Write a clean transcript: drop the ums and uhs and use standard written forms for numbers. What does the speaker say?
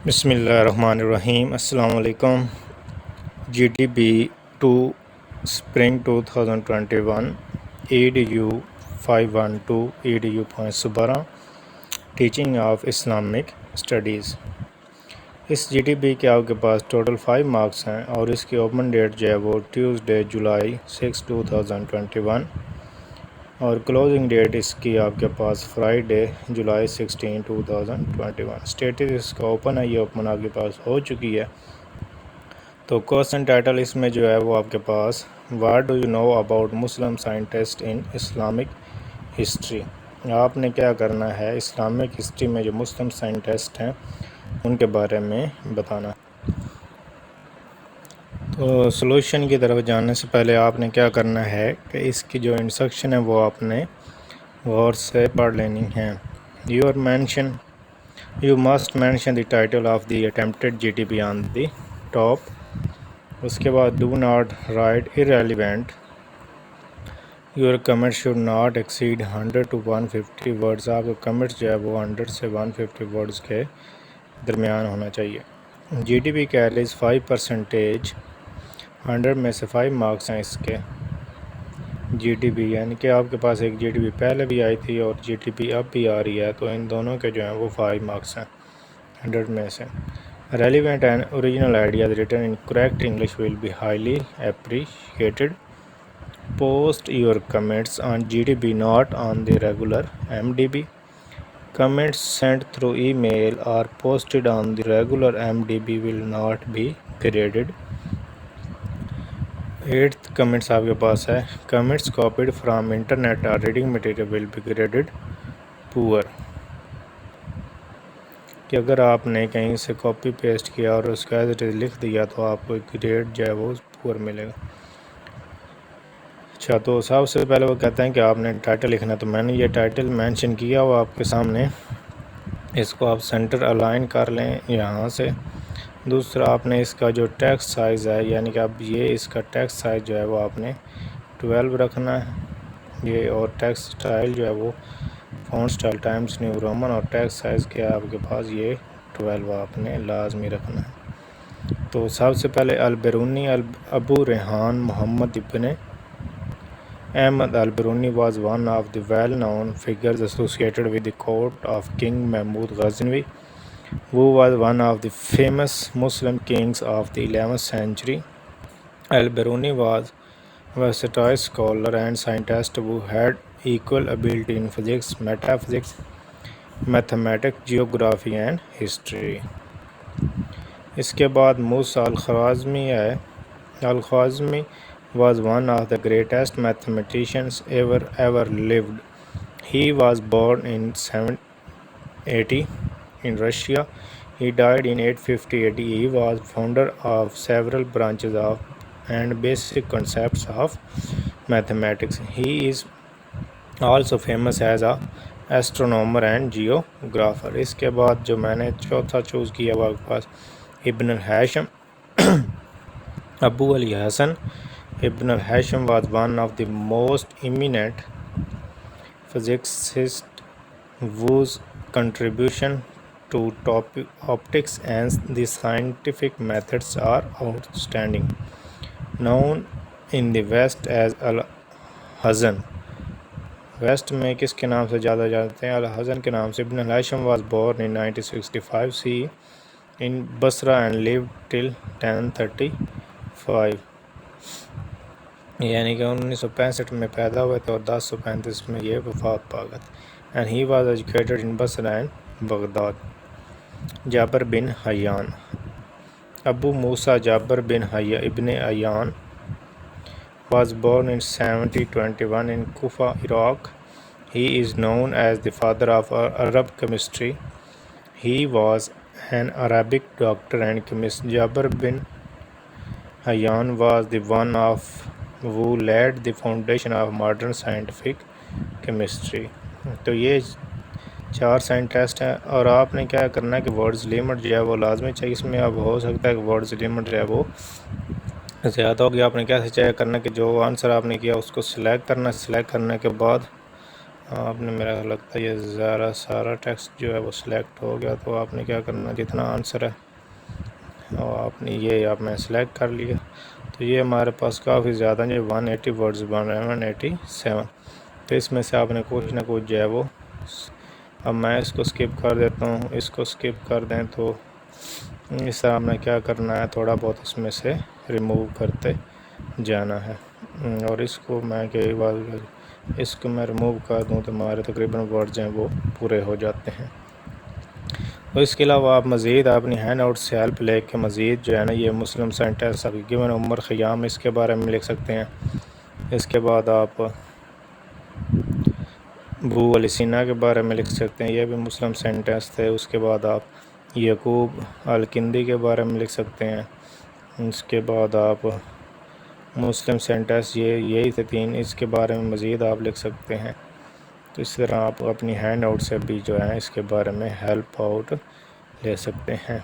بسم اللہ الرحمن الرحیم۔ السلام علیکم۔ G T B 2 spring 2021 EDU 512 EDU points 12 teaching of Islamic studies. اس جی ٹی بی کے آپ کے پاس ٹوٹل 5 مارکس ہیں اور اس کی اوپن ڈیٹ جو ہے وہ ٹیوزڈے جولائی 6 2021 اور کلوزنگ ڈیٹ اس کی آپ کے پاس فرائیڈے جولائی 16 2021۔ اسٹیٹس اس کا اوپن ہے، یہ اوپن آپ کے پاس ہو چکی ہے۔ تو کوسچن ٹائٹل اس میں جو ہے وہ آپ کے پاس what do you know about Muslim scientist in Islamic history. آپ نے کیا کرنا ہے، اسلامک ہسٹری میں جو مسلم سائنٹسٹ ہیں ان کے بارے میں بتانا۔ تو سلوشن کی طرف جانے سے پہلے آپ نے کیا کرنا ہے کہ اس کی جو انسٹرکشن ہے وہ آپ نے غور سے پڑھ لینی ہے۔ You must mention the title of the attempted GTB on the top۔ اس کے بعد do not write irrelevant۔ Your comment should not exceed 100 to 150 words۔ آپ کا کمنٹس جو ہے وہ 100 سے 150 words کے درمیان ہونا چاہیے۔ GTB carries 5%۔ 100 میں سے 5 مارکس ہیں اس کے۔ جی ٹی بی یعنی کہ آپ کے پاس ایک جی ٹی بی پہلے بھی آئی تھی اور جی ٹی بی اب بھی آ رہی ہے، تو ان دونوں کے جو ہیں وہ 5 مارکس ہیں 100 میں سے۔ Relevant and original ideas written in correct English will be highly appreciated. Post your comments on G T B not on the regular M D B. Comments sent through email اور posted on the regular MDB will not be graded۔ 8th comments آپ کے پاس ہے comments copied from internet or reading material will be graded poor۔ کہ اگر آپ نے کہیں سے کاپی پیسٹ کیا اور اس کا ایز اٹ از لکھ دیا تو آپ کو گریڈ جو ہے وہ پور ملے گا۔ اچھا، تو سب سے پہلے وہ کہتے ہیں کہ آپ نے ٹائٹل لکھنا، تو میں نے یہ ٹائٹل مینشن کیا ہوا آپ کے سامنے، اس کو آپ سینٹر الائن کر لیں یہاں سے۔ دوسرا آپ نے اس کا جو ٹیکسٹ سائز ہے، یعنی کہ اب یہ اس کا ٹیکسٹ سائز جو ہے وہ آپ نے 12 رکھنا ہے یہ، اور ٹیکسٹ سٹائل جو ہے وہ font style Times new Roman, اور ٹیکسٹ سائز کیا آپ کے پاس یہ 12 آپ نے لازمی رکھنا ہے۔ تو سب سے پہلے البیرونی ابو ریحان محمد ابن Ahmad Albiruni was one of the well-known figures associated with the court of King Mahmud Ghaznavi, who was one of the famous Muslim kings of the 11th century۔ Al-Biruni was a versatile scholar and scientist who had equal ability in physics, metaphysics, mathematics, geography and history۔ اس کے بعد موسیٰ الخوارزمی ہے۔ الخوارزمی was one of the greatest mathematicians ever lived۔ He was born in 780 in Russia۔ He died in 850 AD۔ He was founder of several branches of and basic concepts of mathematics۔ He is also famous as a astronomer and geographer۔ اس کے بعد جو میں نے چوتھا choose کیا وہ آپ کے پاس ابن الہاشم ابو علی حسن۔ ابن الہاشم was one of the most eminent physicists whose contribution to optics and the scientific methods are outstanding۔ Known in the West as Al-Hasan۔ West میں کس کے نام سے زیادہ جانتے ہیں؟ الحسن کے نام سے۔ ابن الہاشم was born in 1965 CE in Basra and lived till 1035۔ یعنی کہ 1965 میں پیدا ہوئے تھے اور 1035 میں یہ وفات پا گئے تھے۔ and he was educated in Basra and Baghdad. Jabir bin Hayyan Abu Musa Jabir bin ibn Hayyan was born in 7021 in Kufa, Iraq۔ He is known as the father of Arab chemistry۔ He was an Arabic doctor and chemist۔ Jabir bin Hayyan was the one of who laid the foundation of modern scientific chemistry۔ تو یہ 4 scientist ہیں، اور آپ نے کیا کرنا ہے کہ ورڈز لیمٹ جو ہے وہ لازمی چاہیے اس میں۔ اب ہو سکتا ہے کہ ورڈز لیمٹ جو ہے وہ زیادہ ہوگی۔ آپ نے کیسے چیک کرنا ہے کہ جو آنسر آپ نے کیا اس کو سلیکٹ کرنا ہے، سلیکٹ کرنے کے بعد آپ نے میرا لگتا ہے یہ سارا ٹیکسٹ جو ہے وہ سلیکٹ ہو گیا، تو آپ نے کیا کرنا، جتنا آنسر ہے اور آپ نے یہ آپ نے سلیکٹ کر لیا، تو یہ ہمارے پاس کافی زیادہ جو 180 ورڈز بن رہے ہیں 187، تو اس میں سے آپ نے کچھ نہ کچھ جو ہے وہ، اب میں اس کو سکپ کر دیتا ہوں، اس کو سکپ کر دیں تو اس طرح ہم نے کیا کرنا ہے، تھوڑا بہت اس میں سے ریموو کرتے جانا ہے، اور اس کو میں کئی بار اس کو میں ریموو کر دوں تو ہمارے تقریباً ورڈز ہیں وہ پورے ہو جاتے ہیں۔ اور اس کے علاوہ آپ مزید اپنی ہینڈ آؤٹ سے ہیلپ لے کے مزید جو ہے نا یہ مسلم سینٹنس ابھی گیون عمر خیام اس کے بارے میں لکھ سکتے ہیں۔ اس کے بعد آپ بھو علی سینا کے بارے میں لکھ سکتے ہیں، یہ بھی مسلم سینٹنس تھے۔ اس کے بعد آپ یعقوب الکندی کے بارے میں لکھ سکتے ہیں۔ اس کے بعد آپ مسلم سینٹنس یہی تھے 3، اس کے بارے میں مزید آپ لکھ سکتے ہیں۔ تو اس طرح آپ اپنی ہینڈ آؤٹ سے بھی جو ہے اس کے بارے میں ہیلپ آؤٹ لے سکتے ہیں۔